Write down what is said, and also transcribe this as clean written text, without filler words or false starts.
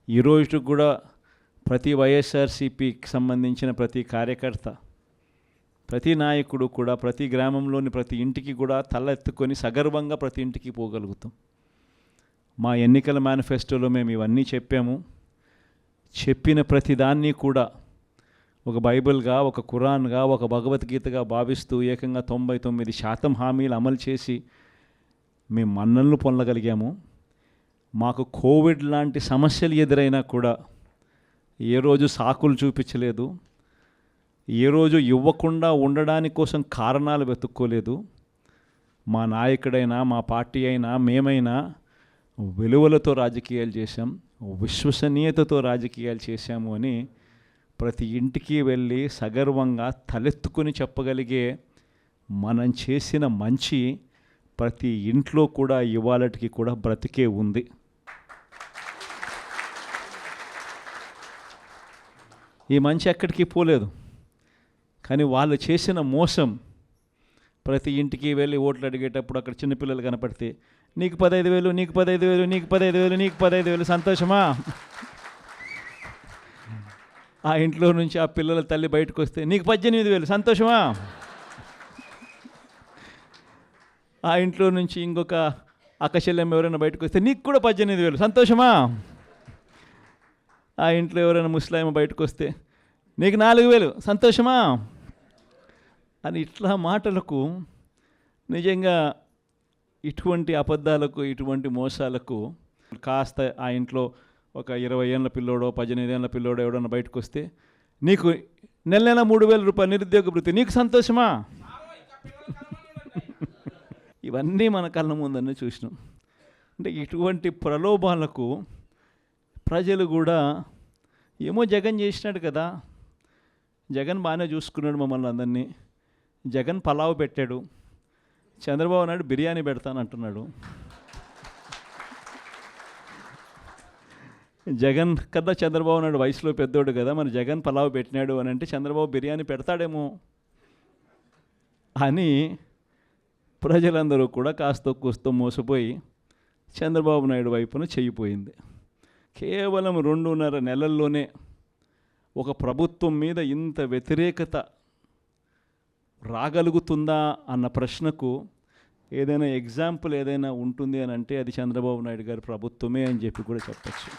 ఈరోజు కూడా ప్రతి వైఎస్ఆర్సీపీకి సంబంధించిన ప్రతి కార్యకర్త, ప్రతి నాయకుడు కూడా ప్రతి గ్రామంలోని ప్రతి ఇంటికి కూడా తల ఎత్తుకొని సగర్వంగా ప్రతి ఇంటికి పోగలుగుతాం. మా ఎన్నికల మేనిఫెస్టోలో మేము ఇవన్నీ చెప్పాము. చెప్పిన ప్రతిదాన్ని కూడా ఒక బైబిల్గా, ఒక ఖురాన్గా, ఒక భగవద్గీతగా భావిస్తూ ఏకంగా 99% హామీలు అమలు చేసి మేము మన్ననలు పొందగలిగాము. మాకు కోవిడ్ లాంటి సమస్యలు ఎదురైనా కూడా ఏ రోజు సాకులు చూపించలేదు, ఏ రోజు ఇవ్వకుండా ఉండడానికి కోసం కారణాలు వెతుక్కోలేదు. మా నాయకుడైనా, మా పార్టీ అయినా, మేమైనా విలువలతో రాజకీయాలు చేశాం, విశ్వసనీయతతో రాజకీయాలు చేశాము అని ప్రతి ఇంటికి వెళ్ళి సగర్వంగా తలెత్తుకొని చెప్పగలిగే మనం చేసిన మంచి ప్రతి ఇంట్లో కూడా ఇవాళటికి కూడా బ్రతికే ఉంది. ఈ మంచి ఎక్కడికి పోలేదు. కానీ వాళ్ళు చేసిన మోసం, ప్రతి ఇంటికి వెళ్ళి ఓట్లు అడిగేటప్పుడు అక్కడ చిన్నపిల్లలు కనపడితే నీకు 15,000, నీకు 15,000, నీకు 15,000, నీకు 15,000, సంతోషమా? ఆ ఇంట్లో నుంచి ఆ పిల్లల తల్లి బయటకు వస్తే నీకు 18,000, సంతోషమా? ఆ ఇంట్లో నుంచి ఇంకొక అక్కచెల్లెమ్మ ఎవరైనా బయటకు వస్తే నీకు కూడా 18,000, సంతోషమా? ఆ ఇంట్లో ఎవరైనా ముస్లాం బయటకు వస్తే నీకు 4,000, సంతోషమా? అని ఇట్లా మాటలకు నిజంగా ఇటువంటి అబద్ధాలకు, ఇటువంటి మోసాలకు కాస్త ఆ ఇంట్లో ఒక 20 ఏళ్ళ పిల్లోడో 18 ఏళ్ళ పిల్లోడో ఎవడన్నా బయటకు వస్తే నీకు నెల 3,000 రూపాయలు నిరుద్యోగ భృతి, నీకు సంతోషమా? ఇవన్నీ మన కళ్ళ ముందన్నీ చూసినాం. అంటే ఇటువంటి ప్రలోభాలకు ప్రజలు కూడా ఏమో జగన్ చేసినాడు కదా, జగన్ బాగానే చూసుకున్నాడు మమ్మల్ని అందరినీ, జగన్ పలావ్ పెట్టాడు, చంద్రబాబు నాయుడు బిర్యానీ పెడతానంటున్నాడు, జగన్ కన్నా చంద్రబాబు నాయుడు వయసులో పెద్దోడు కదా, మరి జగన్ పలావ్ పెట్టినాడు అని అంటే చంద్రబాబు బిర్యానీ పెడతాడేమో అని ప్రజలందరూ కూడా కాస్త కూస్తో మోసపోయి చంద్రబాబు నాయుడు వైపున చెయ్యిపోయింది. కేవలం 2.5 నెలల్లోనే ఒక ప్రభుత్వం మీద ఇంత వ్యతిరేకత రాగలుగుతుందా అన్న ప్రశ్నకు ఏదైనా ఎగ్జాంపుల్ ఏదైనా ఉంటుంది అని అంటే అది చంద్రబాబు నాయుడు గారి ప్రభుత్వమే అని చెప్పి కూడా చెప్పచ్చు.